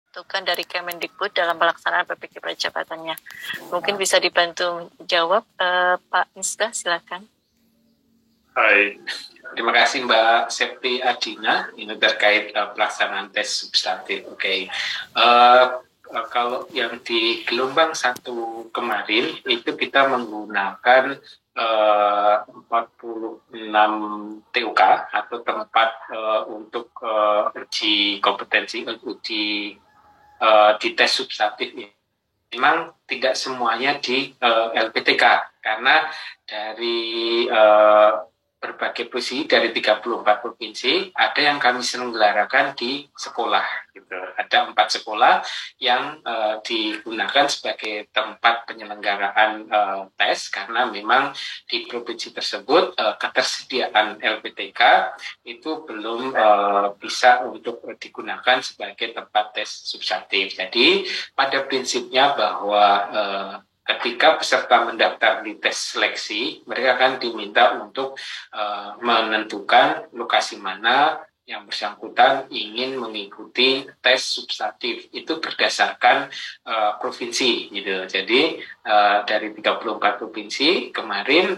ditentukan dari Kemendikbud dalam pelaksanaan PPK Prajabatannya. Mungkin bisa dibantu jawab, Pak Misbah, silakan. Baik, terima kasih Mbak Septi Adina. Ini terkait pelaksanaan tes substantif. Oke. Kalau yang di gelombang 1 kemarin itu kita menggunakan 46 TUK atau tempat untuk uji kompetensi, di tes substantif ini. Memang tidak semuanya di LPTK karena dari berbagai provinsi, dari 34 provinsi, ada yang kami selenggarakan di sekolah. Gitu. Ada 4 sekolah yang digunakan sebagai tempat penyelenggaraan tes, karena memang di provinsi tersebut ketersediaan LPTK itu belum bisa untuk digunakan sebagai tempat tes substantif. Jadi pada prinsipnya bahwa ketika peserta mendaftar di tes seleksi, mereka akan diminta untuk menentukan lokasi mana yang bersangkutan ingin mengikuti tes substantif. Itu berdasarkan provinsi, gitu. Jadi dari 34 provinsi kemarin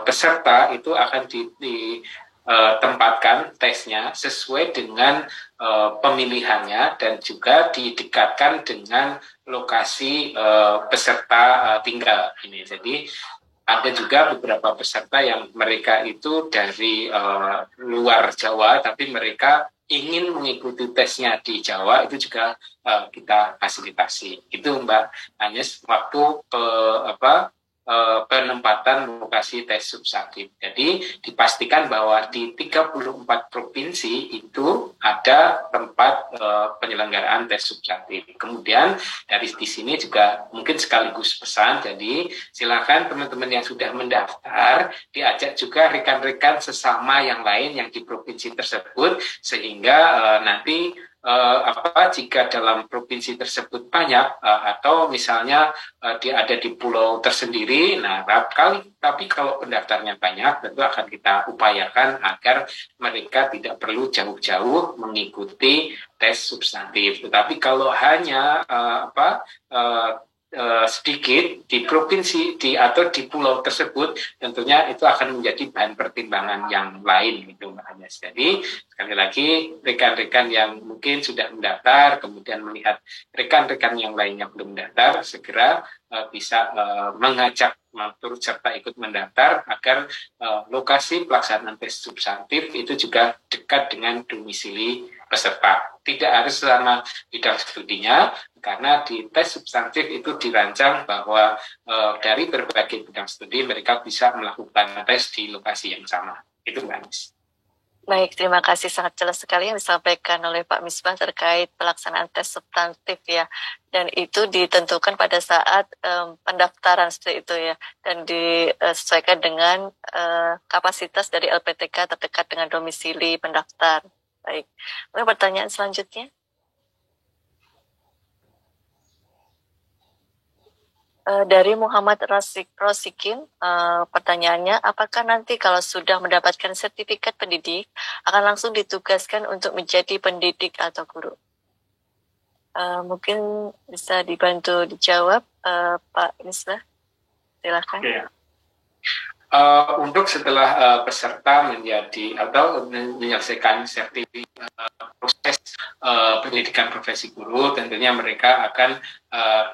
peserta itu akan ditempatkan tesnya sesuai dengan pemilihannya dan juga didekatkan dengan lokasi peserta tinggal ini. Jadi ada juga beberapa peserta yang mereka itu dari luar Jawa, tapi mereka ingin mengikuti tesnya di Jawa, itu juga kita fasilitasi. Itu Mbak Agnes, waktu penempatan lokasi tes substantif. Jadi dipastikan bahwa di 34 provinsi itu ada tempat penyelenggaraan tes substantif. Kemudian dari di sini juga mungkin sekaligus pesan, jadi silakan teman-teman yang sudah mendaftar diajak juga rekan-rekan sesama yang lain yang di provinsi tersebut, sehingga nanti jika dalam provinsi tersebut banyak atau misalnya dia ada di pulau tersendiri, nah tapi kalau pendaftarnya banyak, tentu akan kita upayakan agar mereka tidak perlu jauh-jauh mengikuti tes substantif. Tetapi kalau hanya sedikit di provinsi atau di pulau tersebut, tentunya itu akan menjadi bahan pertimbangan yang lain, gitu Mbak Agnes. Jadi sekali lagi, rekan-rekan yang mungkin sudah mendaftar, kemudian melihat rekan-rekan yang lainnya belum mendaftar, segera bisa mengajak turut serta ikut mendaftar agar lokasi pelaksanaan tes substantif itu juga dekat dengan domisili peserta. Tidak harus selama bidang studinya, karena di tes substantif itu dirancang bahwa dari berbagai bidang studi mereka bisa melakukan tes di lokasi yang sama. Itu Mbak Agnes. Baik, terima kasih, sangat jelas sekali yang disampaikan oleh Pak Misbah terkait pelaksanaan tes substantif ya, dan itu ditentukan pada saat pendaftaran seperti itu ya, dan disesuaikan dengan kapasitas dari LPTK terdekat dengan domisili pendaftar. Baik, pertanyaan selanjutnya. Dari Muhammad Rosikin, pertanyaannya, apakah nanti kalau sudah mendapatkan sertifikat pendidik, akan langsung ditugaskan untuk menjadi pendidik atau guru? Mungkin bisa dibantu dijawab, Pak Misbah, silakan. Okay. Untuk setelah peserta menjadi atau menyelesaikan sertifikat proses pendidikan profesi guru, tentunya mereka akan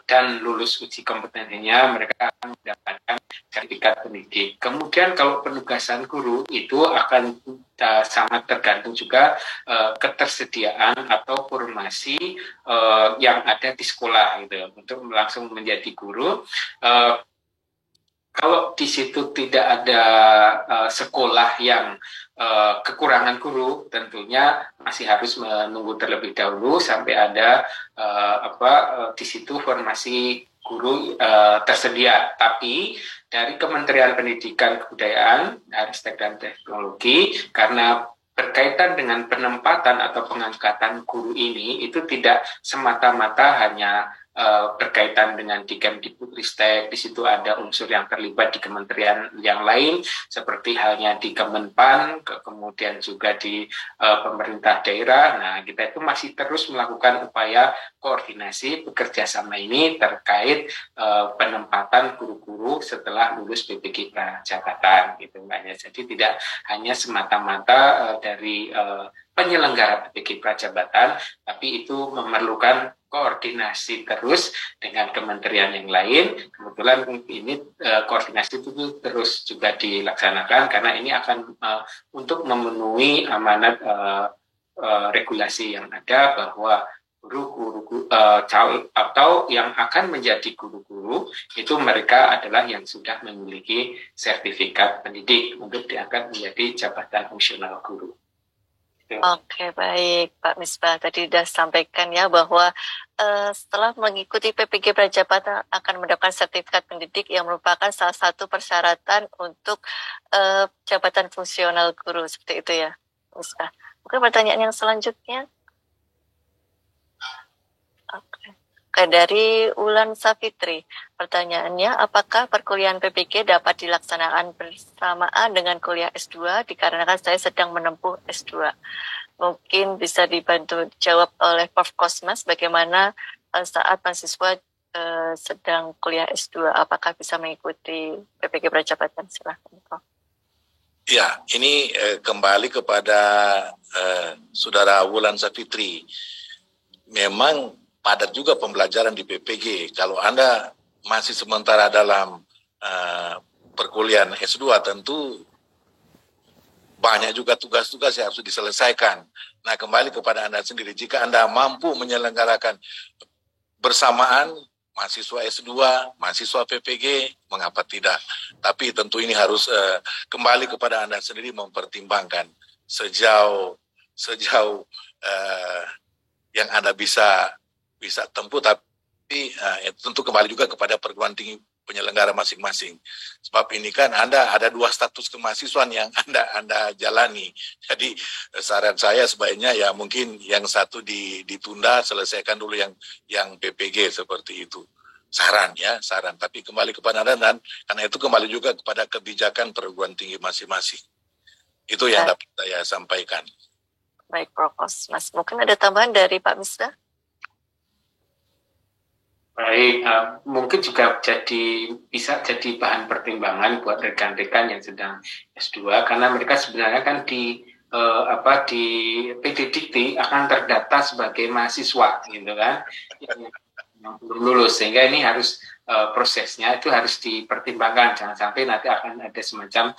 dan lulus uji kompetensinya, mereka akan mendapatkan sertifikat pendidik. Kemudian kalau penugasan guru itu akan sangat tergantung juga ketersediaan atau formasi yang ada di sekolah gitu, untuk langsung menjadi guru. Kalau di situ tidak ada sekolah yang kekurangan guru, tentunya masih harus menunggu terlebih dahulu sampai ada di situ formasi guru tersedia. Tapi dari Kementerian Pendidikan Kebudayaan, Ristek dan Teknologi, karena berkaitan dengan penempatan atau pengangkatan guru ini, itu tidak semata-mata hanya berkaitan dengan Dikemdikbudristek, di situ ada unsur yang terlibat di kementerian yang lain seperti halnya di Kemenpan, kemudian juga di pemerintah daerah. Nah, kita itu masih terus melakukan upaya koordinasi bekerja sama ini terkait penempatan guru-guru setelah lulus PPG Prajabatan gitu Mbak. Jadi tidak hanya semata-mata dari penyelenggara PPG Prajabatan, tapi itu memerlukan koordinasi terus dengan kementerian yang lain. Kebetulan ini koordinasi itu terus juga dilaksanakan karena ini akan untuk memenuhi amanat regulasi yang ada bahwa guru-guru atau yang akan menjadi guru-guru itu mereka adalah yang sudah memiliki sertifikat pendidik untuk diangkat menjadi jabatan fungsional guru. Oke, baik Pak Misbah. Tadi sudah sampaikan ya bahwa setelah mengikuti PPG Prajabatan akan mendapatkan sertifikat pendidik yang merupakan salah satu persyaratan untuk jabatan fungsional guru. Seperti itu ya, Misbah. Mungkin pertanyaan yang selanjutnya. Oke, dari Ulan Safitri. Pertanyaannya, apakah perkuliahan PPG dapat dilaksanakan bersamaan dengan kuliah S2 dikarenakan saya sedang menempuh S2? Mungkin bisa dibantu dijawab oleh Prof. Kosmas bagaimana saat mahasiswa sedang kuliah S2, apakah bisa mengikuti PPG Prajabatan? Silahkan, Prof. Ya, ini kembali kepada Saudara Wulan Safitri. Memang padat juga pembelajaran di PPG. Kalau Anda masih sementara dalam perkuliahan S2, tentu banyak juga tugas-tugas yang harus diselesaikan. Nah, kembali kepada Anda sendiri. Jika Anda mampu menyelenggarakan bersamaan mahasiswa S2, mahasiswa PPG, mengapa tidak? Tapi tentu ini harus kembali kepada Anda sendiri mempertimbangkan sejauh yang Anda bisa tempuh, tapi tentu kembali juga kepada perguruan tinggi penyelenggara masing-masing. Sebab ini kan Anda ada dua status kemahasiswaan yang Anda jalani. Jadi saran saya sebaiknya ya mungkin yang satu ditunda, selesaikan dulu yang PPG seperti itu. Saran. Tapi kembali kepada Anda, dan karena itu kembali juga kepada kebijakan perguruan tinggi masing-masing. Itu yang dapat saya sampaikan. Baik, Prof. Mas, mungkin ada tambahan dari Pak Misbah? Baik, mungkin juga bisa jadi bahan pertimbangan buat rekan-rekan yang sedang S2 karena mereka sebenarnya kan di PD Dikti akan terdata sebagai mahasiswa gitu kan yang belum lulus, sehingga ini harus prosesnya itu harus dipertimbangkan, jangan sampai nanti akan ada semacam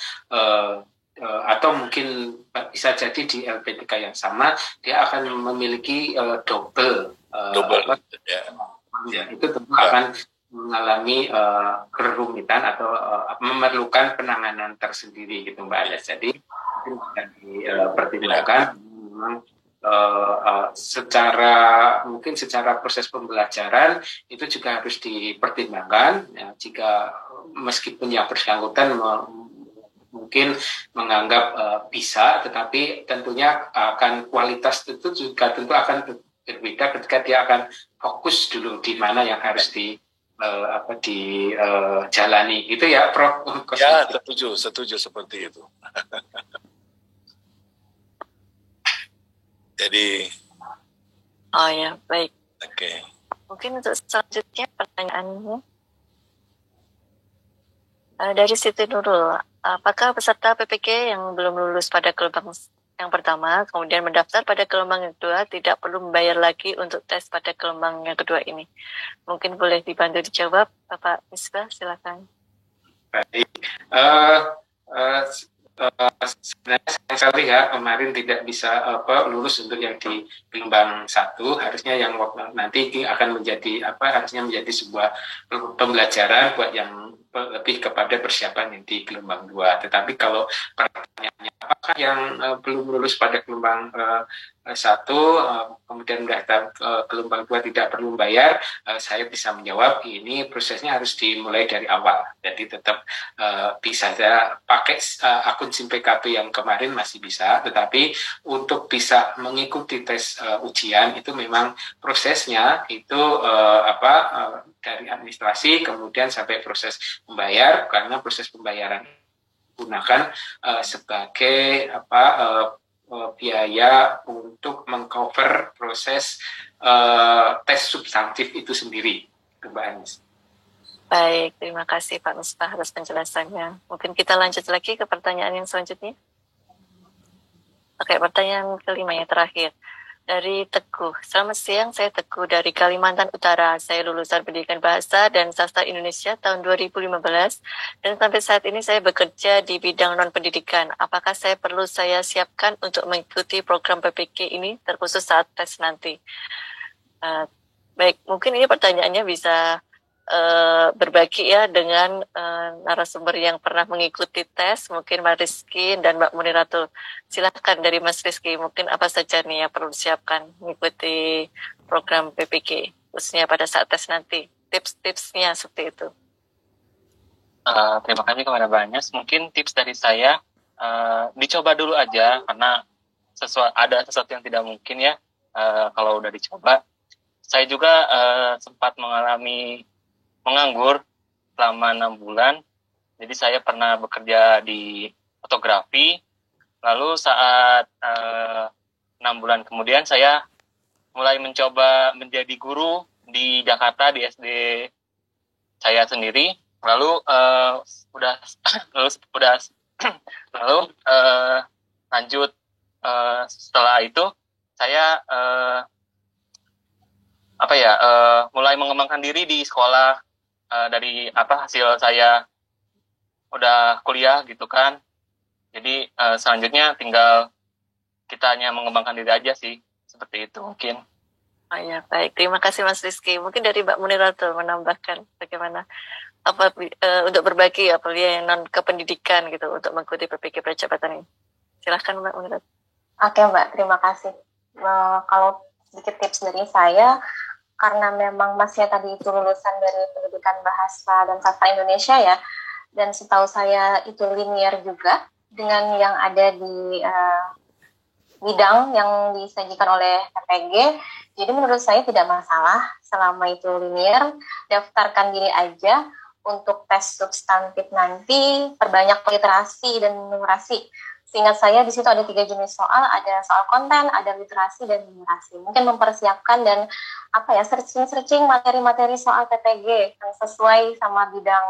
atau mungkin bisa jadi di LPTK yang sama dia akan memiliki double ya, itu tentu akan mengalami kerumitan atau memerlukan penanganan tersendiri gitu Mbak Alias. Jadi mungkin bisa dipertimbangkan memang secara proses pembelajaran itu juga harus dipertimbangkan ya, jika meskipun yang bersangkutan mungkin menganggap bisa, tetapi tentunya akan kualitas itu juga tentu akan berbeda ketika dia akan fokus dulu di mana yang harus dijalani gitu ya, Prof. Ya, setuju seperti itu. Jadi ya, baik. Oke. Mungkin untuk selanjutnya pertanyaannya dari Siti Nurul, apakah peserta PPG yang belum lulus pada gelombang yang pertama, kemudian mendaftar pada gelombang yang kedua, tidak perlu membayar lagi untuk tes pada gelombang yang kedua ini? Mungkin boleh dibantu dijawab, Bapak Misbah, silakan. Baik, sebenarnya sayang sekali ya kemarin tidak bisa lulus untuk yang di gelombang 1. Harusnya yang nanti akan menjadi harusnya menjadi sebuah pembelajaran buat yang lebih kepada persiapan yang di gelombang 2. Tetapi kalau pertanyaannya apakah yang belum lulus pada gelombang 1 kemudian mendaftar gelombang 2 tidak perlu bayar, saya bisa menjawab ini prosesnya harus dimulai dari awal. Jadi tetap bisa saja pakai akun SIMPK PKP yang kemarin masih bisa, tetapi untuk bisa mengikuti tes ujian itu memang prosesnya itu dari administrasi kemudian sampai proses membayar, karena proses pembayaran gunakan sebagai biaya untuk mengcover proses tes substantif itu sendiri, Mbak Anis. Baik, terima kasih Pak Misbah atas penjelasannya. Mungkin kita lanjut lagi ke pertanyaan yang selanjutnya. Oke, pertanyaan kelima yang terakhir. Dari Teguh. Selamat siang, saya Teguh dari Kalimantan Utara. Saya lulusan Pendidikan Bahasa dan Sastra Indonesia tahun 2015. Dan sampai saat ini saya bekerja di bidang non-pendidikan. Apakah saya perlu siapkan untuk mengikuti program PPK ini, terkhusus saat tes nanti? Baik, mungkin ini pertanyaannya bisa berbagi ya dengan narasumber yang pernah mengikuti tes, mungkin Mbak Rizky dan Mbak Muniratul. Silakan dari Mas Rizky, mungkin apa saja nih yang perlu disiapkan mengikuti program PPK, khususnya pada saat tes nanti, tips-tipsnya seperti itu. Terima kasih kepada Mbak Agnes. Mungkin tips dari saya, dicoba dulu aja, karena ada sesuatu yang tidak mungkin ya kalau udah dicoba. Saya juga sempat mengalami menganggur selama 6 bulan. Jadi saya pernah bekerja di fotografi. Lalu saat 6 bulan kemudian saya mulai mencoba menjadi guru di Jakarta di SD saya sendiri. Lalu lanjut setelah itu saya mulai mengembangkan diri di sekolah. Dari hasil saya udah kuliah gitu kan. Jadi selanjutnya tinggal kita hanya mengembangkan diri aja sih, seperti itu mungkin. Oh ya, baik. Terima kasih Mas Rizky. Mungkin dari Mbak Muniratul menambahkan bagaimana untuk berbagi yang non kependidikan gitu untuk mengikuti PPK Prajabatan ini. Silahkan Mbak Muniratul. Oke Mbak, terima kasih. Kalau sedikit tips dari saya, karena memang masnya tadi itu lulusan dari Pendidikan Bahasa dan Sastra Indonesia ya, dan setahu saya itu linear juga dengan yang ada di bidang yang disajikan oleh PPG. Jadi menurut saya tidak masalah selama itu linear, daftarkan diri aja untuk tes substantif nanti, perbanyak literasi dan numerasi. Seingat saya di situ ada 3 jenis soal, ada soal konten, ada literasi dan numerasi. Mungkin mempersiapkan dan searching materi-materi soal PPG yang sesuai sama bidang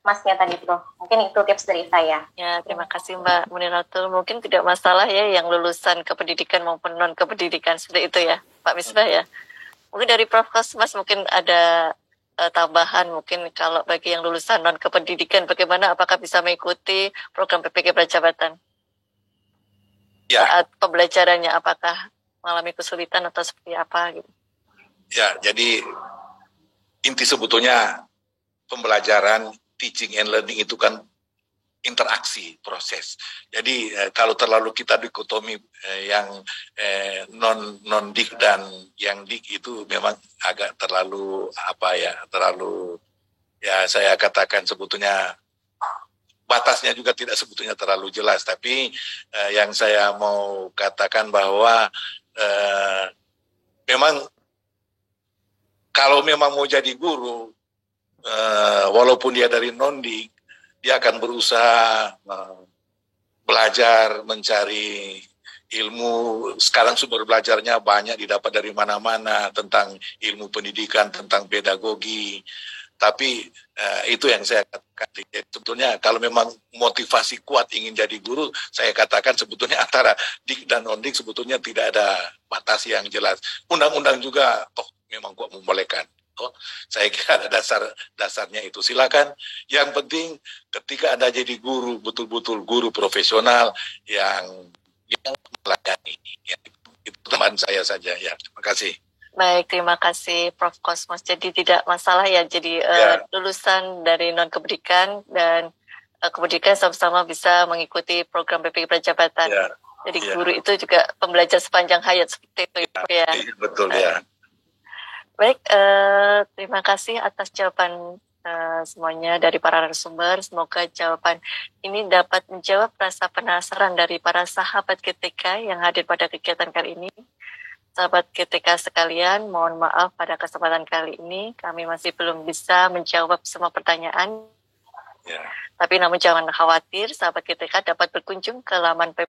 masnya tadi tuh. Mungkin itu tips dari saya. Ya, terima kasih Mbak Muniratul. Mungkin tidak masalah ya yang lulusan kependidikan maupun non kependidikan seperti itu ya, Pak Misbah ya. Mungkin dari Prof. Kosmas mungkin ada tambahan, mungkin kalau bagi yang lulusan non kependidikan bagaimana, apakah bisa mengikuti program PPK Prajabatan? Ya. Saat pembelajarannya apakah mengalami kesulitan atau seperti apa gitu? Ya, jadi inti sebetulnya pembelajaran teaching and learning itu kan interaksi proses. Jadi kalau terlalu kita dikotomi yang non dik dan yang dik itu memang agak terlalu saya katakan sebetulnya batasnya juga tidak sebetulnya terlalu jelas. Tapi yang saya mau katakan bahwa memang kalau memang mau jadi guru, walaupun dia dari non-dik, dia akan berusaha belajar, mencari ilmu. Sekarang sumber belajarnya banyak didapat dari mana-mana tentang ilmu pendidikan, tentang pedagogi. Tapi itu yang saya katakan. Sebetulnya kalau memang motivasi kuat ingin jadi guru, saya katakan sebetulnya antara dik dan non-dik sebetulnya tidak ada batas yang jelas. Undang-undang juga memang kuat membolehkan. Saya kira ada dasarnya itu. Silakan. Yang penting ketika Anda jadi guru, betul-betul guru profesional yang melayani. Itu teman saya saja. Ya, terima kasih. Baik, terima kasih Prof. Kosmas. Jadi tidak masalah ya, jadi lulusan dari non-kependidikan dan kependidikan sama-sama bisa mengikuti program PPK Prajabatan. Ya. Jadi guru itu juga pembelajar sepanjang hayat seperti itu ya. Betul ya. Baik, terima kasih atas jawaban semuanya dari para narasumber. Semoga jawaban ini dapat menjawab rasa penasaran dari para sahabat GTK yang hadir pada kegiatan kali ini. Sahabat GTK sekalian, mohon maaf pada kesempatan kali ini kami masih belum bisa menjawab semua pertanyaan. Tapi namun jangan khawatir, sahabat GTK dapat berkunjung ke laman